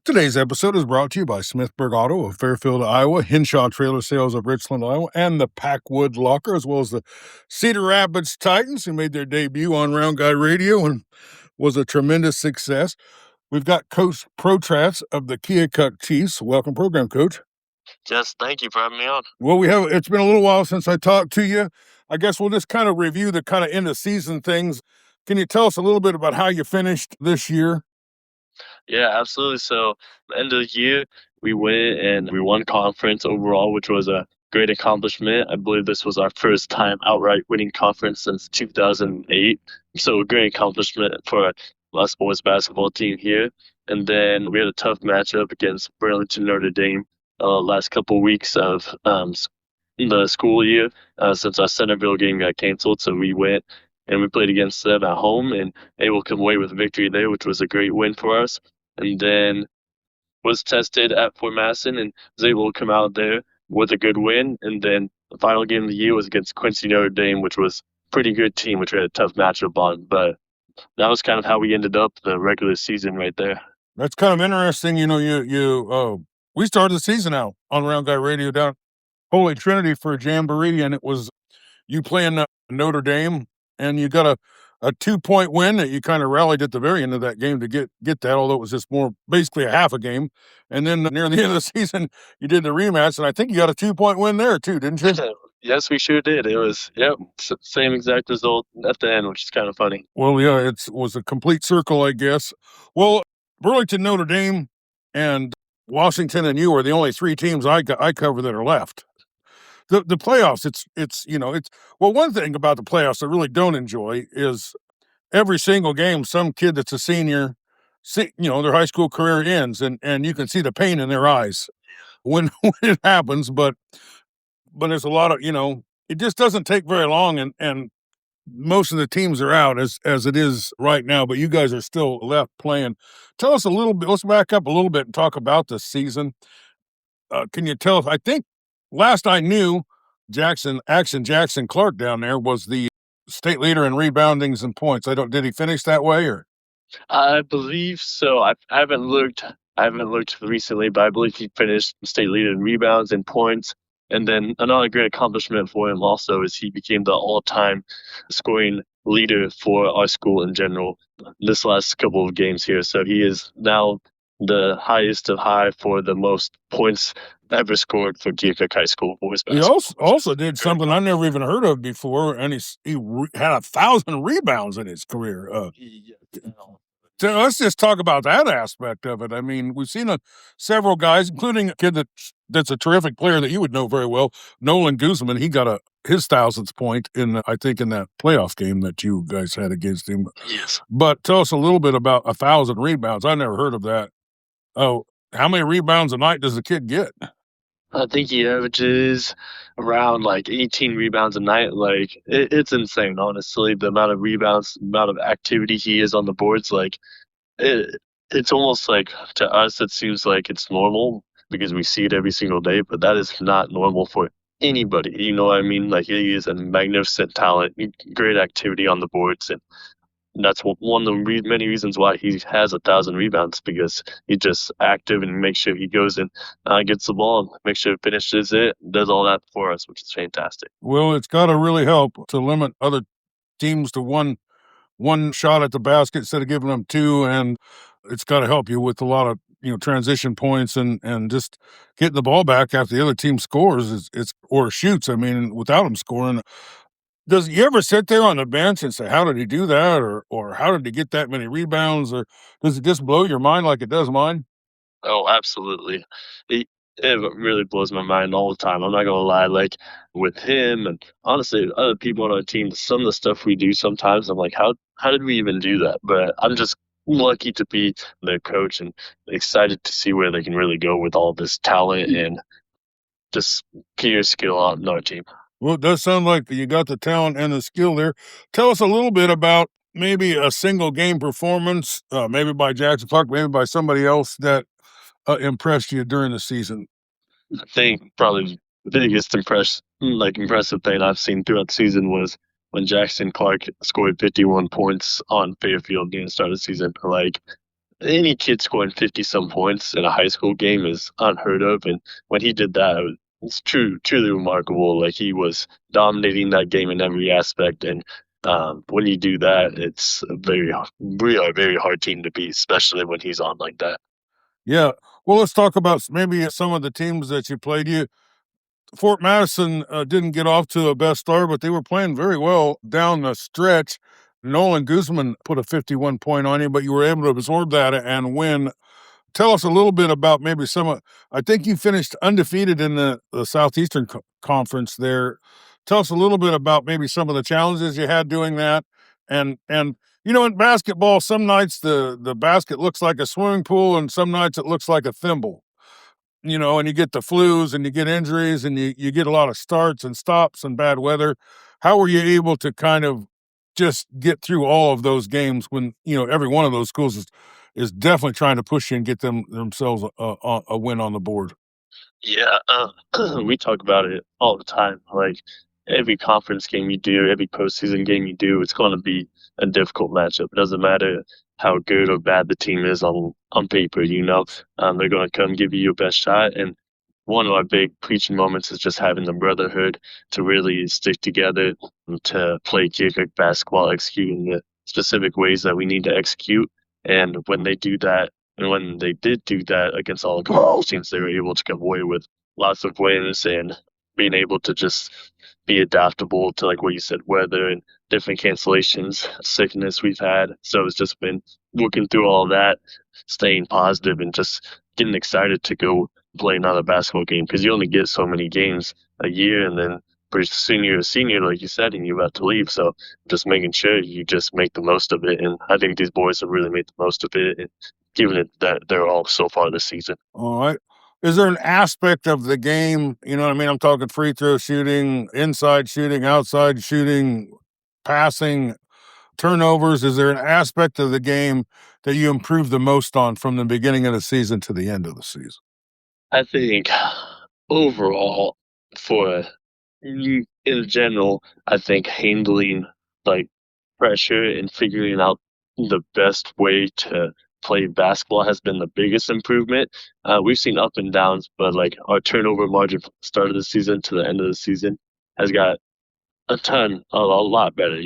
Today's episode is brought to you by Smithburg Auto of Fairfield, Iowa, Henshaw Trailer Sales of Richland, Iowa, and the Packwood Locker, as well as the Cedar Rapids Titans, who made their debut on Round Guy Radio and was a tremendous success. We've got Coach Protratz of the Keokuk Chiefs. Welcome, program, Coach. Yes, thank you for having me on. Well, it's been a little while since I talked to you. I guess we'll just kind of review the kind of end of season things. Can you tell us a little bit about how you finished this year? Yeah, absolutely. So, the end of the year, we went and we won conference overall, which was a great accomplishment. I believe this was our first time outright winning conference since 2008. So, a great accomplishment for us boys basketball team here. And then we had a tough matchup against Burlington Notre Dame last couple weeks of the school year since our Centerville game got canceled. So, we went and we played against them at home and able to come away with a victory there, which was a great win for us. And then was tested at Fort Madison and was able to come out there with a good win. And then the final game of the year was against Quincy Notre Dame, which was a pretty good team, which we had a tough matchup on. But that was kind of how we ended up the regular season right there. That's kind of interesting. You know, we started the season out on Round Guy Radio down Holy Trinity for a jamboree, and it was you playing Notre Dame, and you got a 2-point win that you kind of rallied at the very end of that game to get that, although it was just basically a half a game. And then near the end of the season, you did the rematch, and I think you got a 2-point win there too, didn't you? Yes, we sure did. It was, same exact result at the end, which is kind of funny. Well, yeah, it was a complete circle, I guess. Well, Burlington, Notre Dame, and Washington and you are the only three teams I cover that are left. The playoffs, one thing about the playoffs I really don't enjoy is every single game, some kid that's a senior, their high school career ends, and you can see the pain in their eyes when it happens. But there's a lot of, it just doesn't take very long, and most of the teams are out as it is right now, but you guys are still left playing. Tell us a little bit, let's back up a little bit and talk about this season. Can you tell us, I think last I knew, Jaxon Clark down there was the state leader in reboundings and points. Did he finish that way, or? I believe so. I haven't looked recently, but I believe he finished state leader in rebounds and points. And then another great accomplishment for him also is he became the all-time scoring leader for our school in general this last couple of games here. So he is now the highest of high for the most points ever scored for Keokuk High School boys basketball. He also did something I never even heard of before, and he had 1,000 rebounds in his career. So let's just talk about that aspect of it. I mean, we've seen several guys, including a kid that's a terrific player that you would know very well, Nolan Guzman. He got his 1,000th point in that playoff game that you guys had against him. Yes. But tell us a little bit about 1,000 rebounds. I never heard of that. Oh, how many rebounds a night does the kid get? I think he averages around like 18 rebounds a night. Like it's insane, honestly. The amount of rebounds, the amount of activity he is on the boards, like it's almost like to us it seems like it's normal because we see it every single day, but that is not normal for anybody. You know what I mean? Like he is a magnificent talent, great activity on the boards, and that's one of the many reasons why he has 1,000 rebounds, because he's just active and makes sure he goes and gets the ball and makes sure he finishes it, does all that for us, which is fantastic. Well, it's got to really help to limit other teams to one shot at the basket instead of giving them two, and it's got to help you with a lot of transition points and just getting the ball back after the other team scores or shoots. I mean, without them scoring. Does you ever sit there on the bench and say, how did he do that? Or how did he get that many rebounds? Or does it just blow your mind like it does mine? Oh, absolutely. It really blows my mind all the time. I'm not going to lie. Like with him and honestly, other people on our team, some of the stuff we do sometimes, I'm like, how did we even do that? But I'm just lucky to be their coach and excited to see where they can really go with all this talent and just pure skill on our team. Well, it does sound like you got the talent and the skill there. Tell us a little bit about maybe a single game performance, maybe by Jaxon Clark, maybe by somebody else that impressed you during the season. I think probably the biggest impressive thing I've seen throughout the season was when Jaxon Clark scored 51 points on Fairfield near the start of the season. Like any kid scoring 50-some points in a high school game is unheard of, and when he did that, it's truly remarkable. Like, he was dominating that game in every aspect, and when you do that, it's a really very hard team to beat, especially when he's on like that. Yeah. Well, let's talk about maybe some of the teams that you played. Fort Madison didn't get off to a best start, but they were playing very well down the stretch. Nolan Guzman put a 51 point on you, but you were able to absorb that and win. Tell us a little bit about maybe I think you finished undefeated in the Southeastern Conference there. Tell us a little bit about maybe some of the challenges you had doing that. And in basketball, some nights the basket looks like a swimming pool and some nights it looks like a thimble. And you get the flus and you get injuries and you get a lot of starts and stops and bad weather. How were you able to kind of just get through all of those games when, every one of those schools is definitely trying to push you and get themselves a win on the board? Yeah, we talk about it all the time. Like, every conference game you do, every postseason game you do, it's going to be a difficult matchup. It doesn't matter how good or bad the team is on paper. They're going to come give you your best shot. And one of our big preaching moments is just having the brotherhood to really stick together and to play Keokuk basketball, executing the specific ways that we need to execute. And when they do that, and when they did do that against all the conference teams, they were able to come away with lots of wins and being able to just be adaptable to, like what you said, weather and different cancellations, sickness we've had. So it's just been working through all that, staying positive, and just getting excited to go play another basketball game, because you only get so many games a year, and then pretty soon you're a senior, like you said, and you're about to leave. So just making sure you just make the most of it. And I think these boys have really made the most of it, and given it that they're all so far this season. All right. Is there an aspect of the game, you know what I mean? I'm talking free throw shooting, inside shooting, outside shooting, passing, turnovers. Is there an aspect of the game that you improve the most on from the beginning of the season to the end of the season? I think overall, for in general, I think handling like pressure and figuring out the best way to play basketball has been the biggest improvement. We've seen up and downs, but like our turnover margin from the start of the season to the end of the season has got a lot better.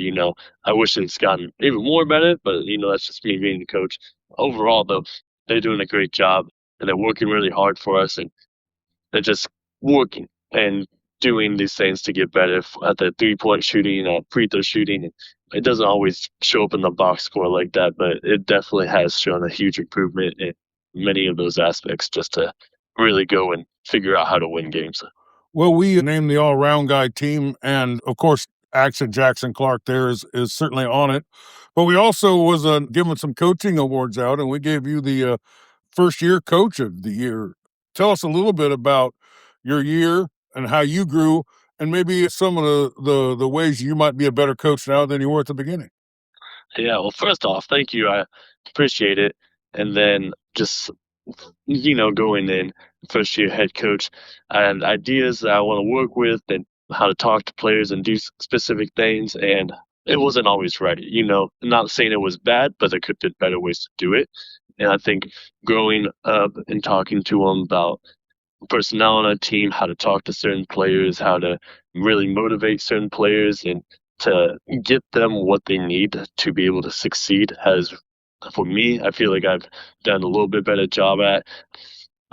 I wish it's gotten even more better, but that's just me being the coach. Overall, though, they're doing a great job, and they're working really hard for us, and they're just working and doing these things to get better at the 3-point shooting, free throw shooting. It doesn't always show up in the box score like that, but it definitely has shown a huge improvement in many of those aspects, just to really go and figure out how to win games. Well, we named the all-around guy team, and of course, Jaxon Clark there is certainly on it. But we also was giving some coaching awards out, and we gave you the first year coach of the year. Tell us a little bit about your year and how you grew, and maybe some of the ways you might be a better coach now than you were at the beginning. Yeah, well, first off, thank you. I appreciate it. And then just, going in first year head coach and ideas that I want to work with and how to talk to players and do specific things. And it wasn't always right. Not saying it was bad, but there could have been better ways to do it. And I think growing up and talking to them about personnel on a team, how to talk to certain players, how to really motivate certain players, and to get them what they need to be able to succeed has, for me, I feel like I've done a little bit better job at.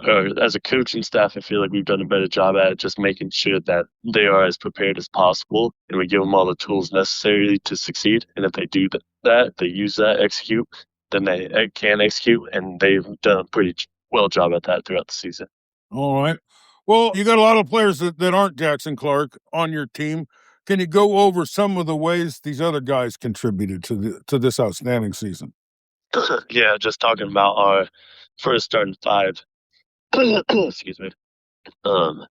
Or as a coaching staff, I feel like we've done a better job at just making sure that they are as prepared as possible, and we give them all the tools necessary to succeed. And if they do that, they use that, execute, then they can execute, and they've done a pretty well job at that throughout the season. All right. Well, you got a lot of players that aren't Jaxon Clark on your team. Can you go over some of the ways these other guys contributed to this outstanding season? Yeah, just talking about our first starting five. Excuse me. Um,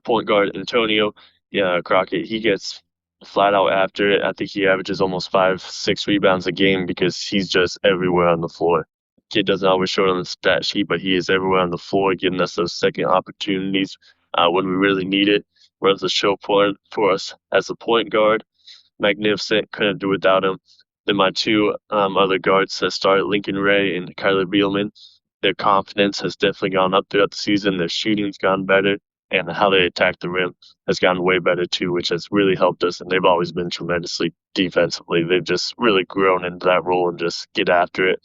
Point guard Antonio, yeah, Crockett, he gets flat out after it. I think he averages almost 5, 6 rebounds a game because he's just everywhere on the floor. Kid doesn't always show it on the stat sheet, but he is everywhere on the floor, giving us those second opportunities when we really need it. Runs the show point for us as a point guard. Magnificent. Couldn't do without him. Then my two other guards that started, Lincoln Ray and Kyler Bielman, their confidence has definitely gone up throughout the season. Their shooting's gone better, and how they attack the rim has gotten way better too, which has really helped us. And they've always been tremendously defensively. They've just really grown into that role and just get after it.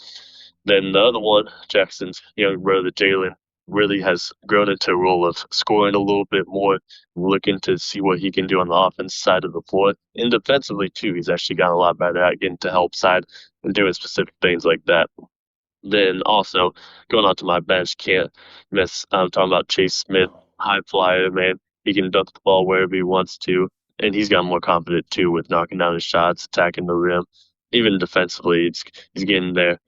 Then the other one, Jackson's younger brother Jalen, really has grown into a role of scoring a little bit more, looking to see what he can do on the offense side of the floor. And defensively too, he's actually gotten a lot better at getting to help side and doing specific things like that. Then also going on to my bench, can't miss. I'm talking about Chase Smith, high flyer, man. He can dunk the ball wherever he wants to, and he's gotten more confident too with knocking down his shots, attacking the rim. Even defensively, he's getting there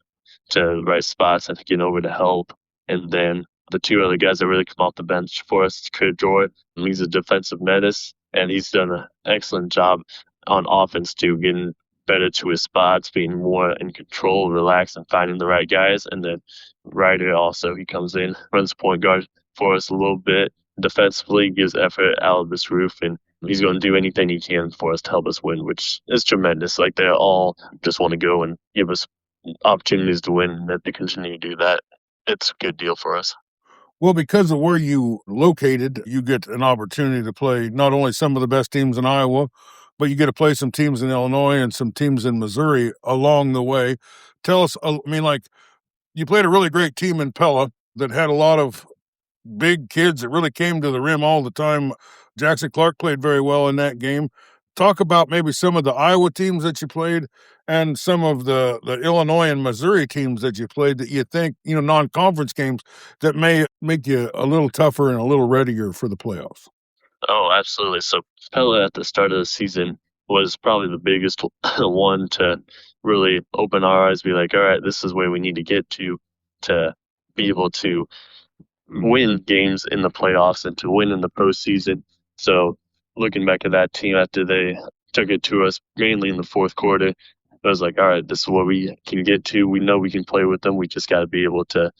to the right spots and getting over to help. And then the two other guys that really come off the bench for us, Kurt Joy. He's a defensive menace, and he's done an excellent job on offense too, getting better to his spots, being more in control, relaxed, and finding the right guys. And then Ryder also, he comes in, runs point guard for us a little bit. Defensively, gives effort out of this roof, and he's going to do anything he can for us to help us win, which is tremendous. Like, they all just want to go and give us opportunities to win, and that they continue to do that. It's a good deal for us. Well, because of where you located, you get an opportunity to play not only some of the best teams in Iowa, but you get to play some teams in Illinois and some teams in Missouri along the way. Tell us, I mean, like, you played a really great team in Pella that had a lot of big kids that really came to the rim all the time. Jaxon Clark played very well in that game. Talk about maybe some of the Iowa teams that you played and some of the Illinois and Missouri teams that you played that you think, non-conference games that may make you a little tougher and a little readier for the playoffs. Oh, absolutely. So Pella at the start of the season was probably the biggest one to really open our eyes, be like, all right, this is where we need to get to be able to win games in the playoffs and to win in the postseason. So looking back at that team after they took it to us mainly in the fourth quarter, I was like, all right, this is what we can get to. We know we can play with them. We just got to be able to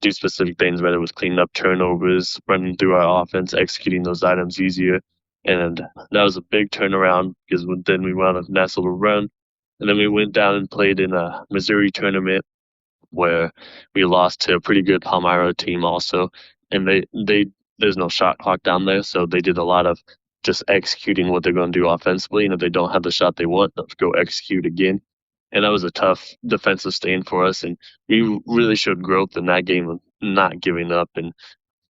do specific things, whether it was cleaning up turnovers, running through our offense, executing those items easier. And that was a big turnaround because then we went on a nice little run. And then we went down and played in a Missouri tournament where we lost to a pretty good Palmyra team also. And they there's no shot clock down there, so they did a lot of just executing what they're going to do offensively. And if they don't have the shot they want, they'll go execute again. And that was a tough defensive stand for us. And we really showed growth in that game of not giving up and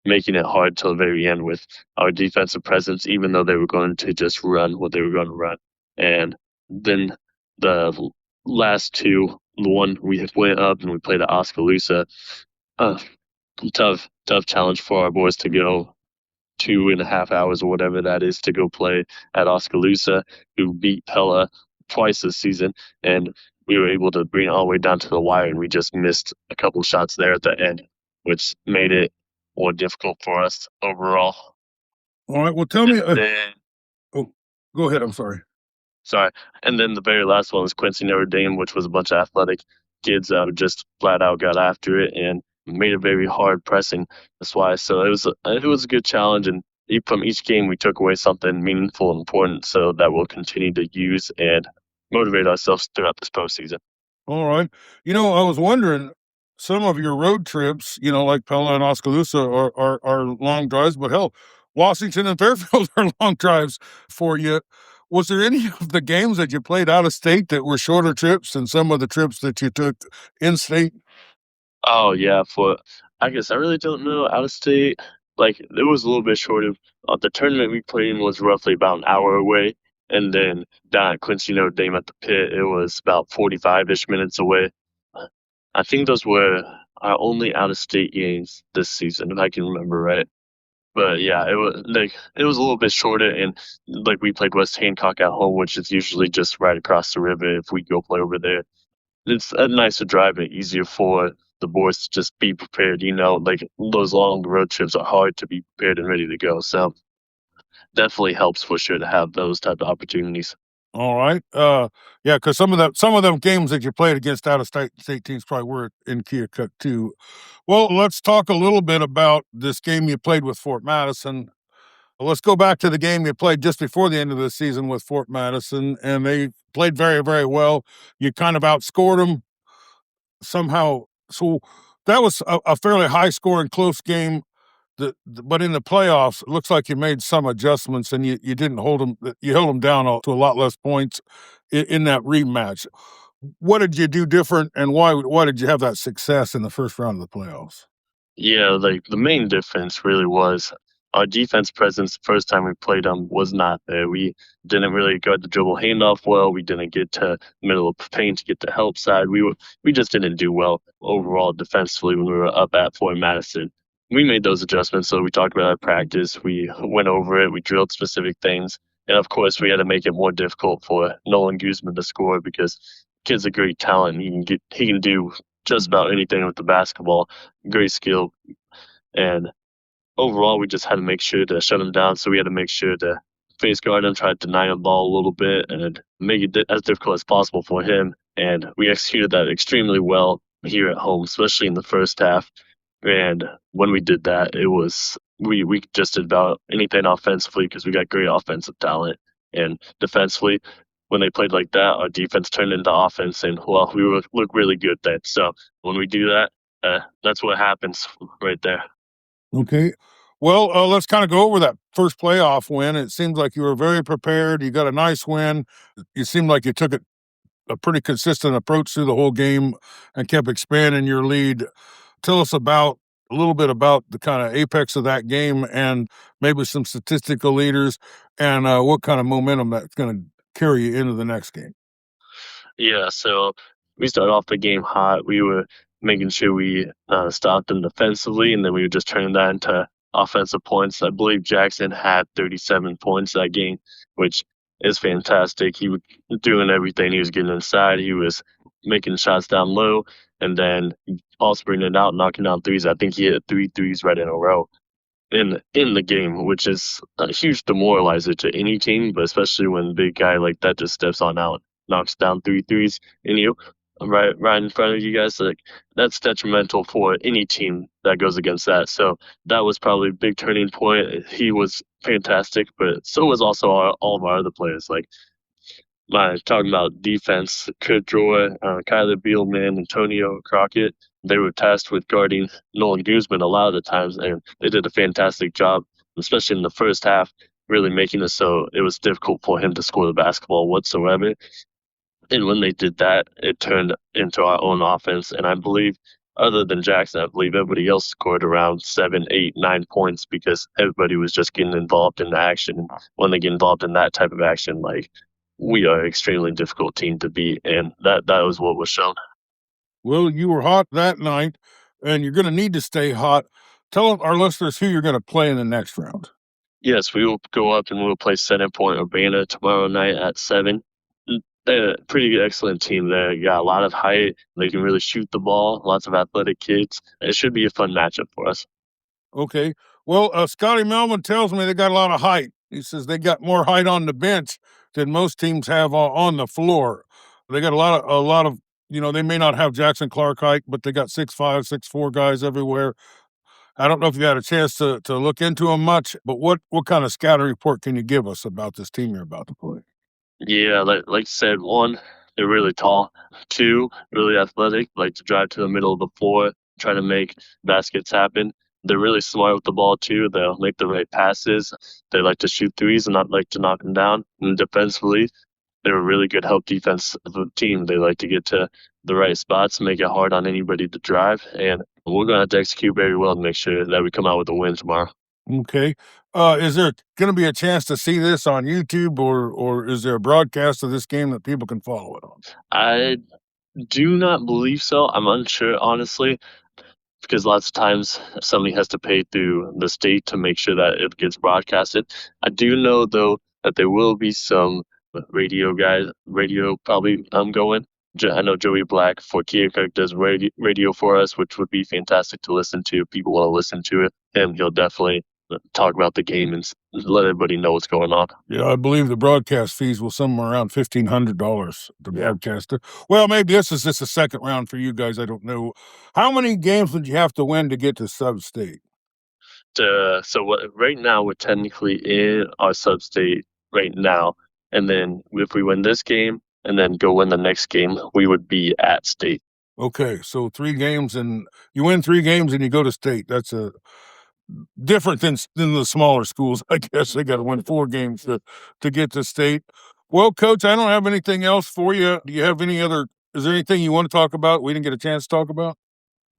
making it hard till the very end with our defensive presence, even though they were going to just run what they were going to run. And then the last two, the one we went up and we played at Oskaloosa, tough challenge for our boys to go 2.5 hours or whatever that is to go play at Oskaloosa, who beat Pella twice this season. And we were able to bring it all the way down to the wire, and we just missed a couple shots there at the end, which made it more difficult for us overall. All right. Well, tell me. Go ahead. I'm sorry. And then the very last one was Quincy Notre Dame, which was a bunch of athletic kids that just flat out got after it and made it very hard pressing. That's why. So it was a good challenge, and from each game we took away something meaningful and important, so that we'll continue to use and motivate ourselves throughout this postseason. All right. I was wondering, some of your road trips, like Pella and Oskaloosa are long drives, but hell, Washington and Fairfield are long drives for you. Was there any of the games that you played out of state that were shorter trips than some of the trips that you took in state? Oh yeah, I guess I really don't know out of state. Like, it was a little bit shorter. The tournament we played in was roughly about an hour away, and then down at Quincy Notre Dame at the pit, it was about 45-ish minutes away. I think those were our only out of state games this season, if I can remember right. But yeah, it was a little bit shorter, and like we played West Hancock at home, which is usually just right across the river if we go play over there. It's a nicer drive and easier for the boys to just be prepared. Like, those long road trips are hard to be prepared and ready to go. So definitely helps for sure to have those type of opportunities. All right. Yeah, because some of them games that you played against out of state teams probably were in Keokuk too. Well, let's talk a little bit about this game you played with Fort Madison. Let's go back to the game you played just before the end of the season with Fort Madison, and they played very, very well. You kind of outscored them somehow. So that was a fairly high scoring, close game. But in the playoffs, it looks like you made some adjustments and you didn't hold them. You held them down to a lot less points in that rematch. What did you do different, and why did you have that success in the first round of the playoffs? Yeah, like the main difference really was our defense presence the first time we played them was not there. We didn't really guard the dribble handoff well. We didn't get to middle of the paint to get the help side. We just didn't do well overall defensively when we were up at Fort Madison. We made those adjustments, so we talked about it at practice. We went over it. We drilled specific things, and of course, we had to make it more difficult for Nolan Guzman to score because kid's a great talent. He can do just about anything with the basketball. Great skill, and overall, we just had to make sure to shut him down. So we had to make sure to face guard him, try to deny him ball a little bit, and make it as difficult as possible for him. And we executed that extremely well here at home, especially in the first half. And when we did that, it was we just did about anything offensively because we got great offensive talent. And defensively, when they played like that, our defense turned into offense, and well, we look really good then. So when we do that, that's what happens right there. Okay. Well, let's kind of go over that first playoff win. It seems like you were very prepared. You got a nice win. You seemed like you took a pretty consistent approach through the whole game and kept expanding your lead. Tell us about a little bit about the kind of apex of that game and maybe some statistical leaders and what kind of momentum that's going to carry you into the next game. Yeah, so we started off the game hot. We were making sure we stopped them defensively, and then we were just turning that into offensive points. I believe Jaxon had 37 points that game, which is fantastic. He was doing everything. He was getting inside. He was making shots down low, and then also bringing it out, knocking down threes. I think he hit three threes right in a row in the game, which is a huge demoralizer to any team, but especially when a big guy like that just steps on out, knocks down three threes, and you right in front of you guys. Like that's detrimental for any team that goes against that. So that was probably a big turning point. He was fantastic, but so was also all of our other players. Like talking about defense, Kurt Droy, Kyler Bielman, Antonio Crockett, they were tasked with guarding Nolan Guzman a lot of the times, and they did a fantastic job, especially in the first half, really making it so it was difficult for him to score the basketball whatsoever. And when they did that, it turned into our own offense. And I believe, other than Jaxon, I believe everybody else scored around 7, 8, 9 points because everybody was just getting involved in the action. And when they get involved in that type of action, like we are an extremely difficult team to beat, and that was what was shown. Well, you were hot that night, and you're going to need to stay hot. Tell our listeners who you're going to play in the next round. Yes, we will go up and we'll play Center Point Urbana tomorrow night at 7. They're a pretty excellent team there. You got a lot of height. They can really shoot the ball. Lots of athletic kids. It should be a fun matchup for us. Okay. Well, Scotty Melvin tells me they got a lot of height. He says they got more height on the bench than most teams have on the floor. They got a lot of, they may not have Jaxon Clark height, but they got 6'5", 6'4" guys everywhere. I don't know if you had a chance to look into them much, but what kind of scouting report can you give us about this team you're about to play? Yeah, like you said, one, they're really tall. Two, really athletic, like to drive to the middle of the floor, try to make baskets happen. They're really smart with the ball too. They'll make the right passes. They like to shoot threes and not like to knock them down. And defensively, they're a really good help defense of a team. They like to get to the right spots, make it hard on anybody to drive, and we're going to have to execute very well to make sure that we come out with a win tomorrow. Okay. Is there going to be a chance to see this on YouTube, or is there a broadcast of this game that people can follow it on? I do not believe so. I'm unsure, honestly, because lots of times somebody has to pay through the state to make sure that it gets broadcasted. I do know, though, that there will be some radio probably going. I know Joey Black for Keokuk does radio for us, which would be fantastic to listen to if people want to listen to it. And he'll definitely talk about the game and let everybody know what's going on. Yeah, I believe the broadcast fees will somewhere around $1,500 to broadcaster. Well, maybe this is just a second round for you guys. I don't know. How many games would you have to win to get to sub-state? Right now we're technically in our sub-state right now, and then if we win this game and then go win the next game, we would be at state. Okay, so 3 games and you win 3 games and you go to state. That's a different than the smaller schools. I guess they got to win 4 games to get to state. Well, coach, I don't have anything else for you. Do you have any other? Is there anything you want to talk about? We didn't get a chance to talk about.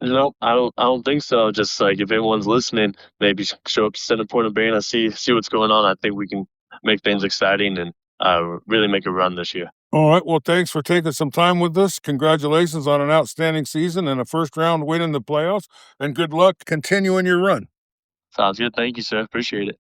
No, I don't think so. Just like if anyone's listening, maybe show up to Center Point Urbana, see what's going on. I think we can make things exciting and really make a run this year. All right. Well, thanks for taking some time with us. Congratulations on an outstanding season and a first round win in the playoffs. And good luck continuing your run. Sounds good. Thank you, sir. Appreciate it.